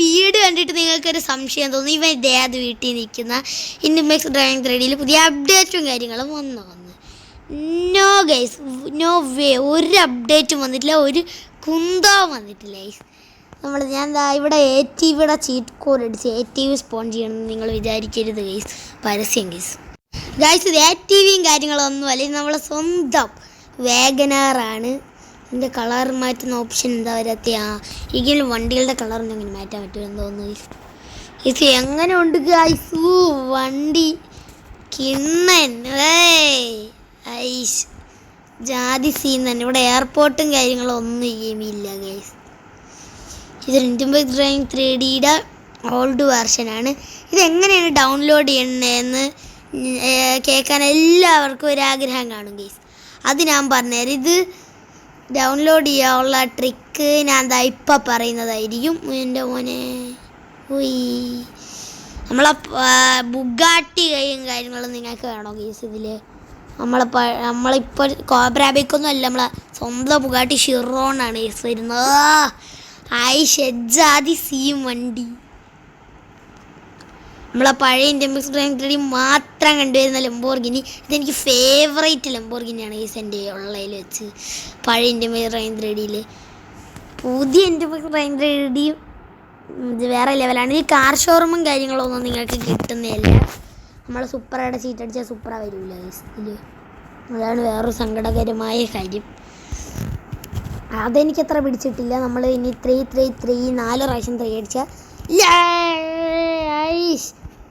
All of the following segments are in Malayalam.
വീട് കണ്ടിട്ട് നിങ്ങൾക്കൊരു സംശയം തോന്നി ഇവൻ ഇതേത് വീട്ടിൽ നിൽക്കുന്ന ഇൻഡിമെക്സ് ഡ്രൈവിംഗ് 3Dയിൽ പുതിയ അപ്ഡേറ്റും കാര്യങ്ങളും വന്നു നോ ഗൈസ്, നോ വേ, ഒരു അപ്ഡേറ്റും വന്നിട്ടില്ല, ഒരു കുന്തവും വന്നിട്ടില്ല ഗൈസ്. ഞാൻ ഇവിടെ ATVയുടെ ചീറ്റ് കോഡ് അടിച്ച് ATV സ്പോൺ ചെയ്യണമെന്ന് നിങ്ങൾ വിചാരിക്കരുത് ഗൈസ്, പരസ്യം ഗൈസ്. ഗൈസ് ഇത് ATVയും കാര്യങ്ങളൊന്നും അല്ല, ഇത് നമ്മളെ സ്വന്തം വാഗനാറാണ്. ഇതിൻ്റെ കളർ മാറ്റുന്ന ഓപ്ഷൻ എന്താ വരാത്ത എങ്കിലും വണ്ടികളുടെ കളറൊന്നും അങ്ങനെ മാറ്റാൻ പറ്റുമെന്ന് തോന്നുന്നു ഗൈസ്. ഇത് എങ്ങനെ ഉണ്ട് ഗൈസ് വണ്ടി കിണ്ണൻ ഐസ് ജാതി സീൻ തന്നെ. ഇവിടെ എയർപോർട്ടും കാര്യങ്ങളും ഒന്നും ഗെയിമില്ല ഗൈസ്. ഇത് ഇൻഡിമെക്സ് ഡ്രൈവിംഗ് 3Dയുടെ ഓൾഡ് വെർഷനാണ്. ഇതെങ്ങനെയാണ് ഡൗൺലോഡ് ചെയ്യണതെന്ന് കേൾക്കാൻ എല്ലാവർക്കും ഒരാഗ്രഹം കാണും ഗൈസ്. അത് ഞാൻ പറഞ്ഞുതരാം. ഇത് ഡൗൺലോഡ് ചെയ്യാനുള്ള ട്രിക്ക് ഞാൻ എന്താ ഇപ്പം പറയുന്നതായിരിക്കും. എൻ്റെ മോനെ നമ്മളെ ബുഗാട്ടി കാര്യങ്ങളും നിങ്ങൾക്ക് വേണോ ഗൈസ്? ഇതിൽ നമ്മളിപ്പോൾ കോബ്രാബിക്കൊന്നും അല്ല, നമ്മളെ സ്വന്തം ബുഗാട്ടി ഷിറോണാണ് ഗൈസ് വരുന്നത്. ഷെജാതി സീം വണ്ടി നമ്മളെ പഴയ ഇൻഡിമെക്സ് ഡ്രൈവിംഗ് 3D മാത്രം കണ്ടുവരുന്ന ലംബോർഗിനി. ഇതെനിക്ക് ഫേവറേറ്റ് ലംബോർഗിനിയാണ് ഗൈസ് എൻ്റെ ഉള്ളതിൽ വെച്ച്. പഴയ ഇൻഡിമെക്സ് ഡ്രൈവിംഗ് 3Dയിൽ പുതിയ ഇൻഡിമെക്സ് ഡ്രൈവിംഗ് 3D ഇത് വേറെ ലെവലാണ്. ഈ കാർ ഷോറൂമും കാര്യങ്ങളൊന്നും നിങ്ങൾക്ക് കിട്ടുന്നതല്ല. നമ്മൾ സൂപ്പറായിട്ട് സീറ്റ് അടിച്ചാൽ സൂപ്പറാ വരില്ല ഗൈസ് ഇതിൽ. അതാണ് വേറൊരു സങ്കടകരമായ കാര്യം. അതെനിക്കത്ര പിടിച്ചിട്ടില്ല. നമ്മൾ ഇനി 3 4 പ്രാവശ്യം 3 അടിച്ചാൽ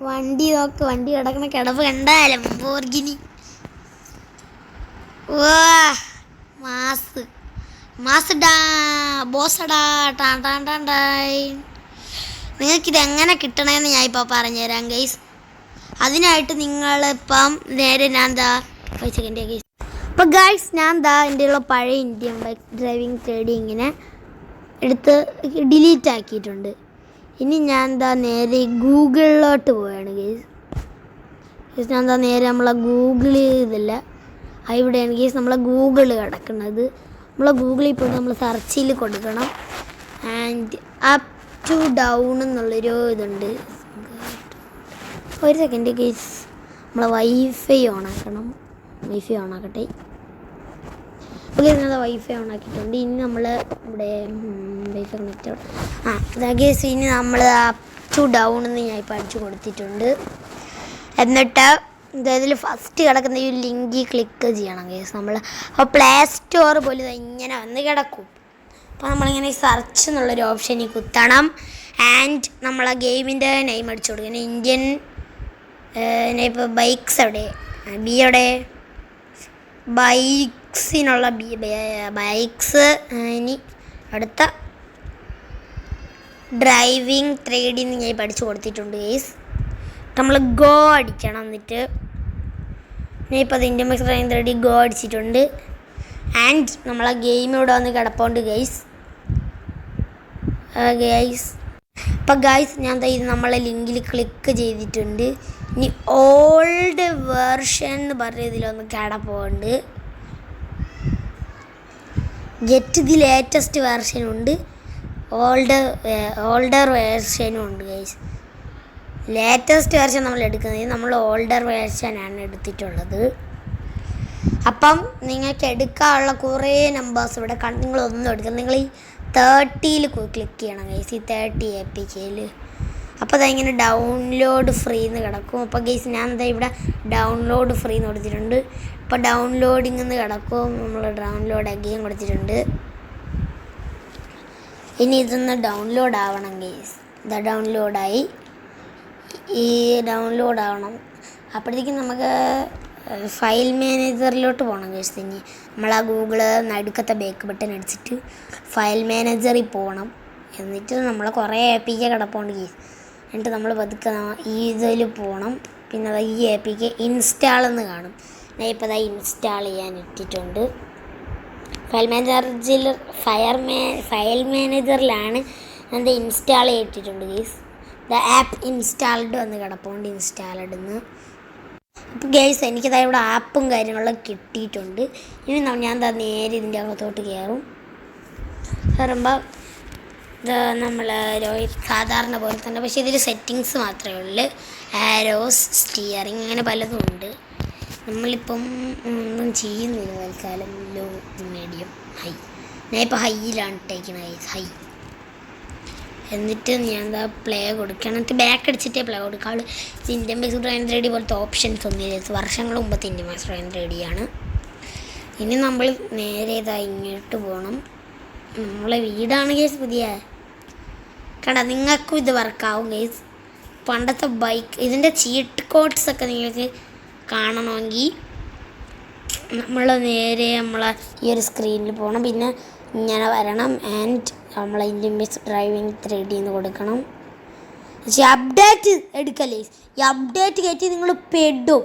വണ്ടി നോക്ക്, വണ്ടി കിടക്കുന്ന കിടപ്പ് കണ്ടാലും ബോർഗിനി നിങ്ങൾക്കിത് എങ്ങനെ കിട്ടണമെന്ന് ഞാൻ ഇപ്പോൾ പറഞ്ഞുതരാം ഗൈസ്. അതിനായിട്ട് നിങ്ങളിപ്പം നേരെ ഞാൻ എന്താ 5 സെക്കൻഡ് ഗൈസ്. അപ്പോൾ ഗൈസ് ഞാൻ എന്താ എൻ്റെ ഉള്ള പഴയ ഇൻഡിമെക്സ് ഡ്രൈവിംഗ് 3D ഇങ്ങനെ എടുത്ത് ഡിലീറ്റ് ആക്കിയിട്ടുണ്ട്. ഇനി ഞാൻ എന്താ നേരെ ഗൂഗിളിലോട്ട് പോവുകയാണ് ഗൈസ്. ഞാൻ എന്താ നേരെ നമ്മളെ ഗൂഗിൾ ഇതല്ല ഇവിടെയാണ് ഗൈസ് നമ്മളെ ഗൂഗിൾ കിടക്കുന്നത്. നമ്മളെ ഗൂഗിളിൽ പോയിട്ട് നമ്മൾ സെർച്ചിൽ കൊടുക്കണം. ആൻഡ് അപ്പ് ടു ഡൗൺ എന്നുള്ളൊരു ഇതുണ്ട്. ഒരു സെക്കൻഡ് ഗൈസ്, നമ്മളെ വൈഫൈ ഓണാക്കണം. വൈഫൈ ഓണാക്കട്ടെ. ഓക്കെ ഇന്നത്തെ വൈഫൈ ഓണാക്കിയിട്ടുണ്ട്. ഇനി നമ്മൾ ഇവിടെ വൈഫൈ കണക്റ്റ് ഗേസ്. ഇനി നമ്മൾ അപ്പ് ടു ഡൗൺ എന്ന് ഞാൻ ഇപ്പോൾ അടിച്ചു കൊടുത്തിട്ടുണ്ട്. എന്നിട്ട് ഇതിൽ ഫസ്റ്റ് കിടക്കുന്ന ഈ ലിങ്കിൽ ക്ലിക്ക് ചെയ്യണം ഗേസ്. നമ്മൾ അപ്പോൾ പ്ലേ സ്റ്റോർ പോലെ ഇങ്ങനെ വന്ന് കിടക്കും. അപ്പോൾ നമ്മളിങ്ങനെ സെർച്ച് എന്നുള്ളൊരു ഓപ്ഷനിൽ കുത്തണം. ആൻഡ് നമ്മളെ ഗെയിമിൻ്റെ നെയിം അടിച്ചു കൊടുക്കണം. ഇന്ത്യൻ ഇപ്പോൾ ബൈക്സ് എവിടെ ബിയുടെ ബൈക്സിനുള്ള ബൈക്സ്. ഇനി അടുത്ത ഡ്രൈവിംഗ് 3D എന്ന് ഞാൻ പഠിച്ചു കൊടുത്തിട്ടുണ്ട് ഗൈസ്. നമ്മൾ ഗോ അടിക്കണം. എന്നിട്ട് ഞാൻ ഇപ്പോൾ അത് ഇൻഡിമെക്സ് ഡ്രൈവിംഗ് 3D ഗോ അടിച്ചിട്ടുണ്ട്. ആൻഡ് നമ്മളെ ഗെയിം ഇവിടെ വന്ന് കിടപ്പുണ്ട് ഗൈസ്. അപ്പോൾ ഗൈസ് ഞാൻ ഇത് നമ്മളെ ലിങ്കിൽ ക്ലിക്ക് ചെയ്തിട്ടുണ്ട്. ഇനി ഓൾഡ് വേർഷൻ എന്ന് പറഞ്ഞ ഇതിലൊന്ന് കിടപ്പുണ്ട്. ഗെറ്റ് ദി ലേറ്റസ്റ്റ് വേർഷനുണ്ട്, ഓൾഡർ വേർഷനും ഉണ്ട് ഗൈസ്. ലേറ്റസ്റ്റ് വേർഷൻ നമ്മൾ എടുക്കുന്നത് നമ്മൾ ഓൾഡർ വേർഷനാണ് എടുത്തിട്ടുള്ളത്. അപ്പം നിങ്ങൾക്ക് എടുക്കാനുള്ള കുറേ നമ്പേഴ്സ് ഇവിടെ നിങ്ങളൊന്നും എടുക്കണം. നിങ്ങൾ ഈ 30ൽ ക്ലിക്ക് ചെയ്യണം ഗൈസ്, ഈ 30 APKയിൽ. അപ്പോൾ അതിങ്ങനെ ഡൗൺലോഡ് ഫ്രീ എന്ന് കിടക്കും. അപ്പോൾ ഗൈസ് ഞാൻ എന്താ ഇവിടെ ഡൗൺലോഡ് ഫ്രീ എന്ന് കൊടുത്തിട്ടുണ്ട്. ഇപ്പോൾ ഡൗൺലോഡിങ് എന്ന് കിടക്കും. നമ്മൾ ഡൗൺലോഡ് അഗെയിൻ കൊടുത്തിട്ടുണ്ട്. ഇനി ഇതൊന്ന് ഡൗൺലോഡ് ആവണം ഗൈസ്. ഇതാ ഡൗൺലോഡായി. ഈ ഡൗൺലോഡ് ആവണം. അപ്പോഴത്തേക്കും നമുക്ക് ഫയൽ മാനേജറിലോട്ട് പോകണം ഗൈസ്. ഇനി നമ്മൾ ആ ഗൂഗിള് നടുക്കത്തെ ബേക്ക് ബട്ടൺ അടിച്ചിട്ട് ഫയൽ മാനേജറിൽ പോകണം. എന്നിട്ട് നമ്മൾ കുറേ APK കിടപ്പുണ്ട് ഗൈസ്. എന്നിട്ട് നമ്മൾ പതുക്കെ ഈ ഇതിൽ പോകണം. പിന്നെ അത് ഈ APK ഇൻസ്റ്റാൾ എന്ന് കാണും. ഞാൻ ഇപ്പോൾ അത് ഇൻസ്റ്റാൾ ചെയ്യാൻ ഇട്ടിട്ടുണ്ട്. ഫയൽ മാനേജറിലാണ് ഞാൻ ഇൻസ്റ്റാൾ ചെയ്തിട്ടുണ്ട് ഗൈസ്. ദ ആപ്പ് ഇൻസ്റ്റാൾഡ് വന്ന് കിടപ്പുണ്ട്, ഇൻസ്റ്റാൾഡ് എന്ന്. അപ്പോൾ ഗൈസ് എനിക്കതാ ഇവിടെ ആപ്പും കാര്യങ്ങളൊക്കെ കിട്ടിയിട്ടുണ്ട്. ഇനി ഞാൻ നേരെ ഇതിൻ്റെ അകത്തോട്ട് കയറുമ്പോൾ ഇത് നമ്മൾ സാധാരണ പോലെ തന്നെ, പക്ഷേ ഇതിൽ സെറ്റിങ്സ് മാത്രമേ ഉള്ളൂ. ആരോസ്, സ്റ്റിയറിങ്, അങ്ങനെ പലതും ഉണ്ട്. നമ്മളിപ്പം ഒന്നും ചെയ്യുന്നില്ല തൽക്കാലം. Low, medium, high. ഞാൻ ഇപ്പോൾ ഹൈയിലാണ് ഇട്ടേക്കുന്നത്, ഹൈ. എന്നിട്ട് ഞാൻ എന്താ പ്ലേ കൊടുക്കണം. എന്നിട്ട് ബാക്ക് അടിച്ചിട്ടേ പ്ലേ കൊടുക്കാവുള്ളൂ. ഇന്ത്യൻ ബേസ് ഡ്രൈൻ 3D പോലത്തെ ഓപ്ഷൻസ് ഒന്നുമില്ല. വർഷങ്ങൾ മുമ്പത്തെ ഇന്ത്യൻ ബേസ് ഡ്രൈൻ 3D ആണ്. ഇനി നമ്മൾ നേരെ ഇങ്ങോട്ട് പോകണം. നമ്മളെ വീടാണ് കേസ് പുതിയ. കണ്ട, നിങ്ങൾക്കും ഇത് വർക്കാവും കേസ്. പണ്ടത്തെ ബൈക്ക്, ഇതിൻ്റെ ചീട്ട് കോഡ്സൊക്കെ നിങ്ങൾക്ക് കാണണമെങ്കിൽ നമ്മൾ നേരെ ഈ ഒരു സ്ക്രീനിൽ പോകണം. പിന്നെ ഇങ്ങനെ വരണം. ആൻഡ് നമ്മളെ ഇന്ത്യൻ ബേസ് ഡ്രൈവിംഗ് 3D എന്ന് കൊടുക്കണം. പക്ഷേ അപ്ഡേറ്റ് എടുക്കല്ലേ, ഈ അപ്ഡേറ്റ് കയറ്റി നിങ്ങൾ പെടും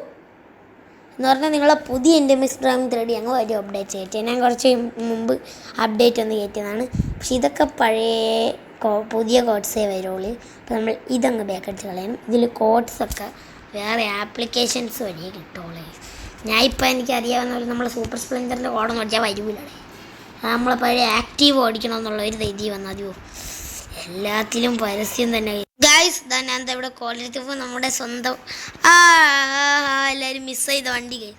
എന്ന് പറഞ്ഞാൽ നിങ്ങളെ പുതിയ ഇന്ത്യൻ ബേസ് ഡ്രൈവിംഗ് 3D അങ്ങ് വരും അപ്ഡേറ്റ് കയറ്റി. ഞാൻ കുറച്ച് മുമ്പ് അപ്ഡേറ്റ് ഒന്ന് കയറ്റിയതാണ്. പക്ഷെ ഇതൊക്കെ പഴയ പുതിയ കോഡ്സേ വരുള്ളൂ. അപ്പോൾ നമ്മൾ ഇതങ്ങ് ബാക്കടിച്ച് കളയണം. ഇതിൽ കോഡ്സൊക്കെ വേറെ ആപ്ലിക്കേഷൻസ് വഴിയേ കിട്ടുള്ളൂ. ഞാൻ ഇപ്പോൾ എനിക്കറിയാവുന്ന പോലെ നമ്മൾ സൂപ്പർ സ്പ്ലെൻഡറിൻ്റെ കോഡൊന്നും ഓടിച്ചാൽ വരില്ല. നമ്മളെ പഴയ ആക്റ്റീവ് ഓടിക്കണമെന്നുള്ള ഒരു രീതി വന്നാൽ മതിയോ. എല്ലാത്തിലും പരസ്യം തന്നെ. ഗൈസ് തന്നെ എന്താ ഇവിടെ ക്വാളിറ്റി നമ്മുടെ സ്വന്തം എല്ലാവരും മിസ് ചെയ്ത വണ്ടി ഗൈസ്.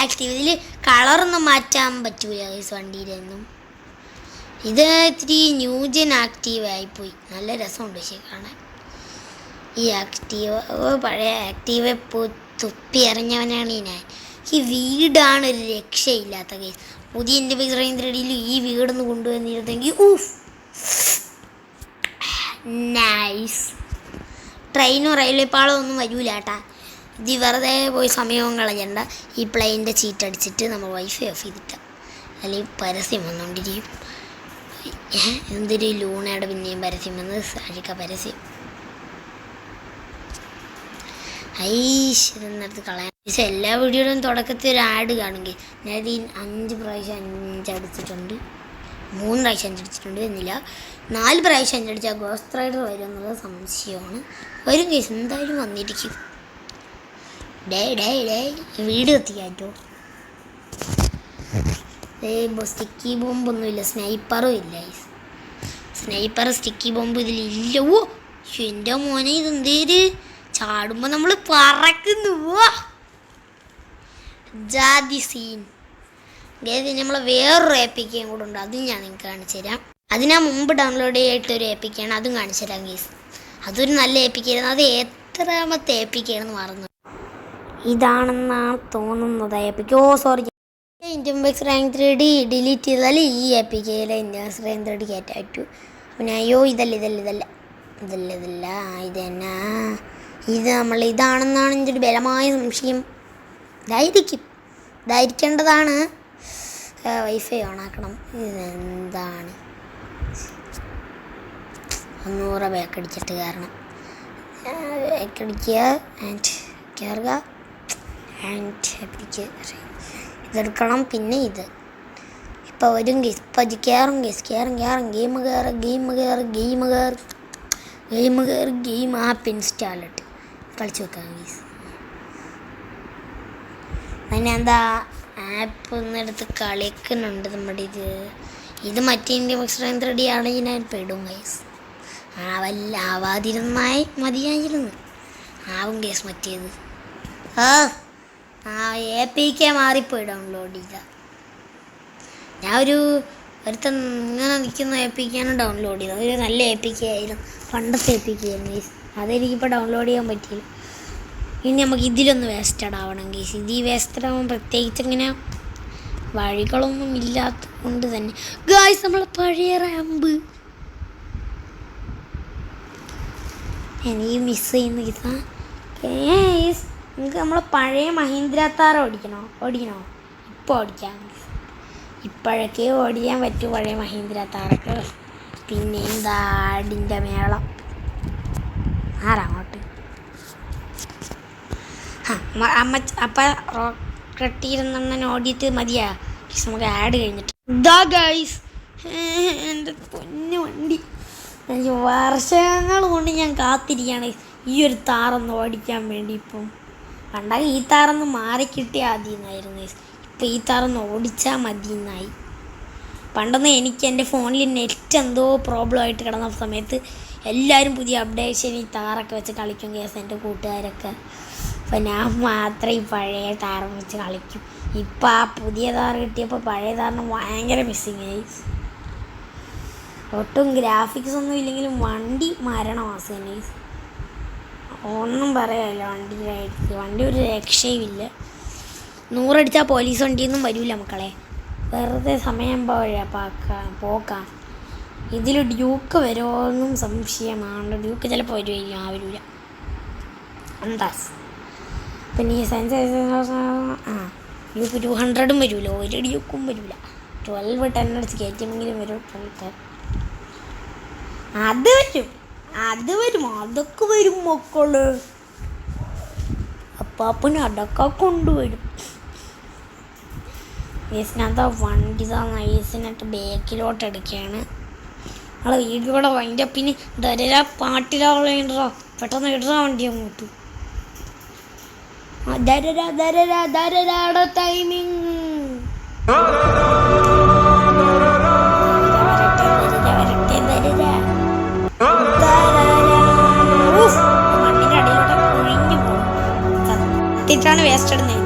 ആക്റ്റീവ് ഇതിൽ കളറൊന്നും മാറ്റാൻ പറ്റൂല ഗൈസ് വണ്ടിയിലൊന്നും. ഇത് ഇത്തിരി ന്യൂജൻ ആക്റ്റീവ് ആയിപ്പോയി. നല്ല രസമുണ്ട് പക്ഷേ കാണാൻ. ഈ ആക്റ്റീവ് പഴയ ആക്റ്റീവ് തുപ്പി എറിഞ്ഞവനാണ് ഞാൻ. ഈ വീടാണ് ഒരു രക്ഷയില്ലാത്ത കേസ്. പുതിയ ഇന്ത്യൻ ബേസ് ഡ്രൈവിംഗ് 3Dയിൽ ഈ വീടൊന്ന് കൊണ്ടുവന്നിരുന്നെങ്കിൽ നൈസ്. ട്രെയിനോ റെയിൽവേ പാളോ ഒന്നും വരൂല കേട്ടാ. ഇത് വെറുതെ പോയി സമയവും കളയണ്ട. ഈ പ്ലെയിൻ്റെ ചീറ്റടിച്ചിട്ട് നമ്മൾ വൈഫൈ ഓഫ് ചെയ്തിട്ട്, അല്ലെങ്കിൽ പരസ്യം വന്നുകൊണ്ടിരിക്കും. എന്തൊരു ലൂണയുടെ പിന്നെയും പരസ്യം വന്നത്, സാരിക്ക പരസ്യം. ഇതെന്നടുത്ത് കളയാൻ. പക്ഷേ എല്ലാ വീഡിയോയിലും തുടക്കത്തിൽ ഒരു ആഡ് കാണുമെങ്കിൽ ഞാൻ ഈ 5 പ്രാവശ്യം 5 അടിച്ചിട്ടുണ്ട്, 3 പ്രാവശ്യം 5 അടിച്ചിട്ടുണ്ട് എന്നില്ല. 4 പ്രാവശ്യം 5 അടിച്ചാൽ ഗോസ്റ്റ് റൈഡർ വരും എന്നുള്ള സംശയമാണ്. വരും കേസ്, എന്തായാലും വന്നിരിക്കും. വീട് കത്തിക്കാറ്റോ. സ്റ്റിക്കി ബോംബൊന്നുമില്ല, സ്നൈപ്പറും ഇല്ല. സ്നൈപ്പർ സ്റ്റിക്കി ബോംബ് ഇതിലില്ല. എൻ്റെ മോനെ ഇതെന്തേര് ചാടുമ്പോൾ നമ്മൾ പറക്കുന്നു. ജാതി സീൻ. നമ്മൾ വേറൊരു ഏപ്പിക്കയും കൂടെ ഉണ്ട്, അതും ഞാൻ നിങ്ങൾക്ക് കാണിച്ചു തരാം. അതിനാ മുമ്പ് ഡൗൺലോഡ് ചെയ്തിട്ടൊരു ഏപ്പിക്കയാണ്, അതും കാണിച്ചു തരാം ഗീസ്. അതൊരു നല്ല ഏപ്പിക്കായിരുന്നു. അത് എത്രാമത്തെ ഏപ്പിക്കാണെന്ന് മറന്നു. ഇതാണെന്നാണ് തോന്നുന്നത് ഏപ്പിക്ക്. Sorry, Indian bikes driving 3D delete ചെയ്താൽ ഈ ഏപ്പിക്കയിലെ ഇന്ത്യൻ ബേസ് ഡ്രൈവിംഗ് 3D കയറ്റാൻ പറ്റൂ. അപ്പം ഞാൻ ഇതല്ല ഇതെന്നാ ഇത് ഇതാണെന്നാണ് എൻ്റെ ഒരു ബലമായ സംശയം. ഇതായിരിക്കേണ്ടതാണ്. വൈഫൈ ഓണാക്കണം. ഇതെന്താണ് 100 ബാക്കടിച്ചിട്ട് കാരണം. ബാക്കടിക്കുക ആൻഡ് കയറുക ആൻഡ് ഇതെടുക്കണം. പിന്നെ ഇത് ഇപ്പോൾ വരും ഗെയിം. ഇപ്പം അത് കയറും ഗെയിം ആപ്പ് ഇൻസ്റ്റാളിട്ട് കളിച്ച് വെക്കാം ഗെയ്സ്. അതിന് എന്താ ആപ്പ് ഒന്നെടുത്ത് കളിക്കുന്നുണ്ട് നമ്മുടെ ഇത് മറ്റേ ഇന്ത്യൻ ബേസ് ഡ്രൈവിംഗ് 3D ആണെങ്കിൽ ഞാൻ പെടും ഗൈസ്. ആവാതിരുന്നായി മതിയായിരുന്നു. ആവും ഗൈസ് മറ്റേത്. APK മാറിപ്പോയി ഡൗൺലോഡ് ചെയ്ത. ഞാൻ ഒരുത്തൻ ഇങ്ങനെ നിൽക്കുന്ന APK ആണ് ഡൗൺലോഡ് ചെയ്തത്. ഒരു നല്ല APK ആയിരുന്നു, പണ്ടത്തെ APK ആയിരുന്നു ഗൈസ്. അതെനിക്കിപ്പോൾ ഡൗൺലോഡ് ചെയ്യാൻ പറ്റിയില്ല. ഇനി നമുക്ക് ഇതിലൊന്ന് വേസ്റ്റഡ് ആവണം ഗൈസ്. ഇത് ഈ വേസ്റ്റഡ് ആവാൻ പ്രത്യേകിച്ച് ഇങ്ങനെ വഴികളൊന്നും ഇല്ലാത്തത് കൊണ്ട് തന്നെ ഗൈസ് നമ്മൾ പഴയ റാമ്പ് എനിക്ക് മിസ് ചെയ്യുന്ന ഗൈസ്. നിങ്ങൾക്ക് നമ്മളെ പഴയ മഹീന്ദ്ര താർ ഓടിക്കണോ? ഇപ്പോൾ ഓടിക്കാം. ഇപ്പോഴൊക്കെ ഓടിക്കാൻ പറ്റും പഴയ മഹീന്ദ്ര താറൊക്കെ. പിന്നെ ആടിൻ്റെ മേളം ആരാങ്ങോട്ട് അപ്പം റൊട്ടിയിരുന്നെണ്ണൻ ഓടിയിട്ട് മതിയാ നമുക്ക് ആഡ് കഴിഞ്ഞിട്ട്. ഇതാ ഗൈസ് എൻ്റെ പൊന്നു വണ്ടി. വർഷങ്ങൾ കൊണ്ട് ഞാൻ കാത്തിരിക്കുകയാണ് ഈ ഒരു താറൊന്ന് ഓടിക്കാൻ വേണ്ടി. ഇപ്പം പണ്ടാകെ ഈ താറൊന്ന് മാറിക്കിട്ടിയാൽ മതി എന്നായിരുന്നു. ഇപ്പം ഈ താറൊന്ന് ഓടിച്ചാൽ മതി എന്നായി. പണ്ടൊന്നും എനിക്ക് എൻ്റെ ഫോണിൽ നെറ്റ് എന്തോ പ്രോബ്ലം ആയിട്ട് കിടന്ന സമയത്ത് എല്ലാവരും പുതിയ അപ്ഡേഷൻ ഈ താറൊക്കെ വെച്ച് കളിക്കും കേസ് എൻ്റെ കൂട്ടുകാരൊക്കെ. അപ്പം ഞാൻ മാത്രമേ ഈ പഴയ താരം വെച്ച് കളിക്കും. ഇപ്പം ആ പുതിയ താറ് കിട്ടിയപ്പോൾ പഴയ താറിന് ഭയങ്കര മിസ്സിങ് ആയി. ഒട്ടും ഗ്രാഫിക്സ് ഒന്നും ഇല്ലെങ്കിലും വണ്ടി മരണമാസം ഗൈസ്. ഒന്നും പറയാനില്ല വണ്ടി ഒരു രക്ഷയുമില്ല. 100 അടിച്ചാൽ പോലീസ് വണ്ടിയൊന്നും വരില്ല മക്കളെ, വെറുതെ സമയം പോക്കാം. ഇതിൽ ഡ്യൂക്ക് വരുമോയെന്നും സംശയമാണ്. ഡ്യൂക്ക് ചിലപ്പോൾ വരുമായിരിക്കും, വരില്ല അന്താസ്. പിന്നെ ഈ ഡ്യൂക്ക് 200 വരില്ല, ഒരു ഡ്യൂക്കും വരില്ല. 12 10 അടിച്ച് കയറ്റുമെങ്കിലും വരും. 12 അത് വരും അതൊക്കെ വരും മക്കള്. അപ്പാപ്പന് അതൊക്കെ കൊണ്ടുവരും. യേസിനകത്ത് വണ്ടി നൈസിനായിട്ട് ബാക്കിലോട്ട് എടുക്കുകയാണ്. നമ്മളെ വീഡിയോടെ വൈൻ്റെ പിന്നെ ദരര പാട്ടിലാവുള്ളോ, പെട്ടെന്ന് ഇടുക വണ്ടി അങ്ങോട്ട്. ദരര ടൈമിങ് വണ്ടിൻ്റെ അടിയിലോട്ട് കുഴിഞ്ഞു പോകും. സത്യത്തിലാണ് വേസ്റ്റ് ഇടുന്നത്.